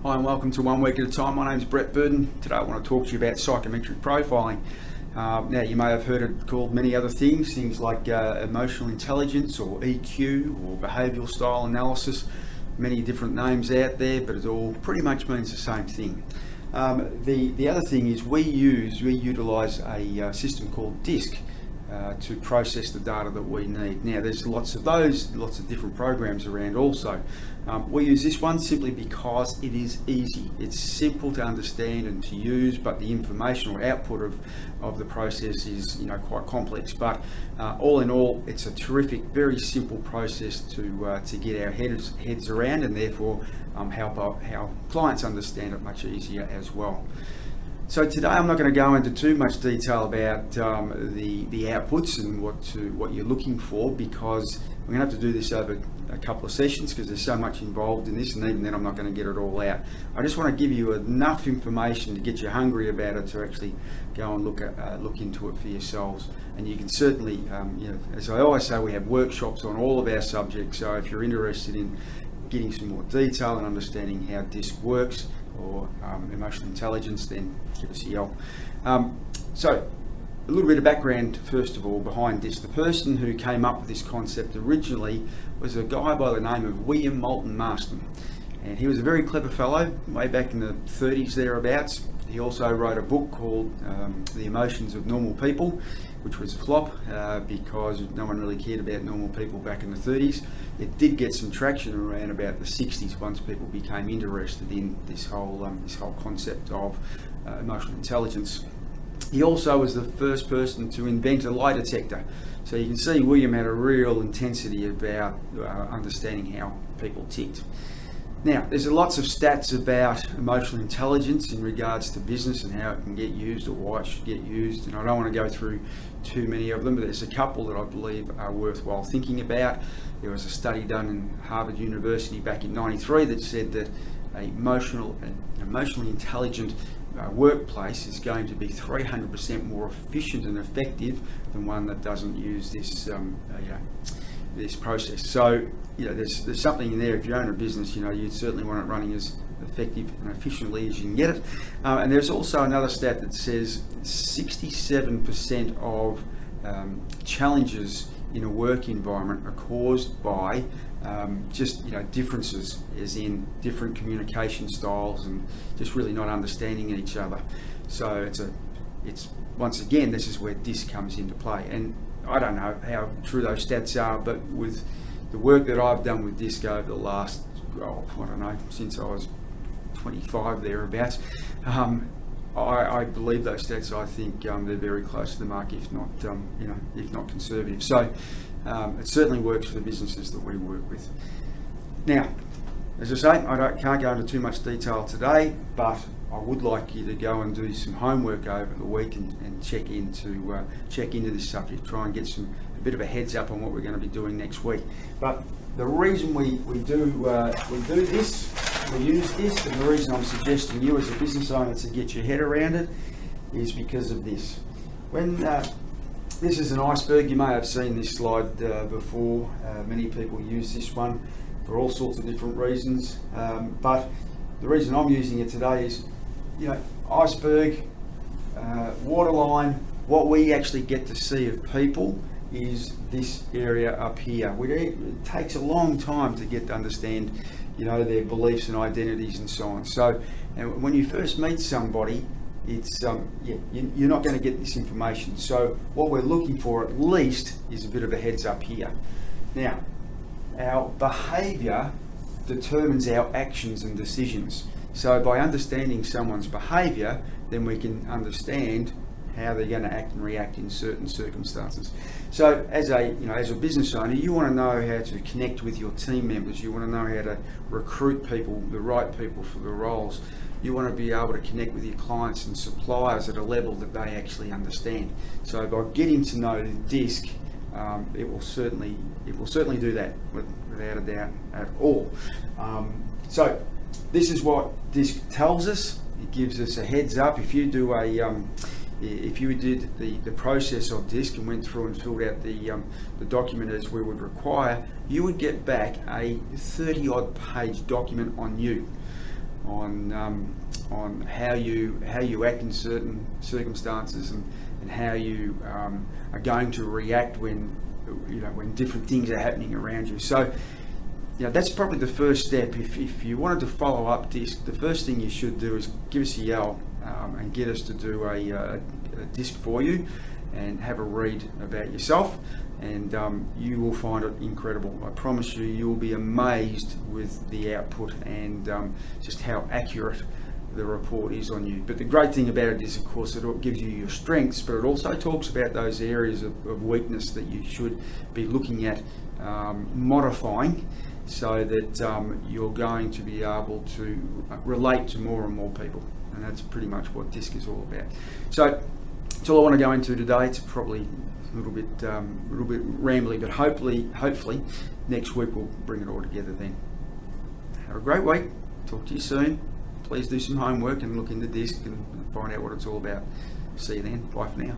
Hi and welcome to One Week at a Time. My name's Brett Burden. Today I want to talk to you about psychometric profiling. Now you may have heard it called many other things like emotional intelligence or EQ or behavioural style analysis. Many different names out there, but it all pretty much means the same thing. The other thing is we utilise a system called DiSC to process the data that we need. Now there's lots of different programs around also. We use this one simply because it is easy. It's simple to understand and to use, but the information or output of the process is quite complex. But all in all, it's a terrific, very simple process to get our heads around, and therefore help our clients understand it much easier as well. So today I'm not going to go into too much detail about the outputs and what you're looking for, because we're going to have to do this over a couple of sessions because there's so much involved in this, and even then I'm not going to get it all out. I just want to give you enough information to get you hungry about it to actually go and look into it for yourselves. And you can certainly, as I always say, we have workshops on all of our subjects, so if you're interested in getting some more detail and understanding how DiSC works or emotional intelligence, then give us a yell. So a little bit of background first of all behind this. The person who came up with this concept originally was a guy by the name of William Moulton Marston, and he was a very clever fellow way back in the 30s thereabouts. He also wrote a book called The Emotions of Normal People, which was a flop because no one really cared about normal people back in the 30s. It did get some traction around about the 60s once people became interested in this whole concept of emotional intelligence. He also was the first person to invent a lie detector. So you can see William had a real intensity about understanding how people ticked. Now, there's lots of stats about emotional intelligence in regards to business and how it can get used or why it should get used, and I don't want to go through too many of them, but there's a couple that I believe are worthwhile thinking about. There was a study done in Harvard University back in '93 that said that an emotionally intelligent workplace is going to be 300% more efficient and effective than one that doesn't use this process. So there's something in there. If you own a business, you'd certainly want it running as effective and efficiently as you can get it. And there's also another stat that says 67% of challenges in a work environment are caused by differences, as in different communication styles and just really not understanding each other. So it's once again, this is where DiSC comes into play. And I don't know how true those stats are, but with the work that I've done with DiSC over the last, since I was 25 thereabouts, I believe those stats. I think they're very close to the mark, if not conservative. So it certainly works for the businesses that we work with. Now, as I say, can't go into too much detail today, but I would like you to go and do some homework over the week and check into this subject. Try and get a bit of a heads up on what we're going to be doing next week. But the reason we use this, and the reason I'm suggesting you as a business owner to get your head around it, is because of this. When this is an iceberg, you may have seen this slide before. Many people use this one for all sorts of different reasons, but the reason I'm using it today is, iceberg, waterline. What we actually get to see of people is this area up here. It takes a long time to get to understand, their beliefs and identities and so on. So, and when you first meet somebody, it's you're not going to get this information. So what we're looking for at least is a bit of a heads up here. Now, our behaviour determines our actions and decisions. So by understanding someone's behaviour, then we can understand how they're going to act and react in certain circumstances. So as a business owner, you want to know how to connect with your team members. You want to know how to recruit people, the right people for the roles. You want to be able to connect with your clients and suppliers at a level that they actually understand. So by getting to know DiSC, it will certainly do that without a doubt at all. So this is what DiSC tells us. It gives us a heads up. If you do if you did the process of DiSC and went through and filled out the document as we would require, you would get back a 30-odd page document on you. on how you act in certain circumstances, and how you are going to react when different things are happening around you. So that's probably the first step. If you wanted to follow up DiSC, the first thing you should do is give us a yell and get us to do a DiSC for you and have a read about yourself, and you will find it incredible. I promise you, you will be amazed with the output and just how accurate the report is on you. But the great thing about it is, of course, it gives you your strengths, but it also talks about those areas of weakness that you should be looking at modifying, so that you're going to be able to relate to more and more people. And that's pretty much what DiSC is all about. So that's all I want to go into today. It's probably a little bit rambly, but hopefully next week we'll bring it all together then. Have a great week. Talk to you soon. Please do some homework and look into DiSC and find out what it's all about. See you then. Bye for now.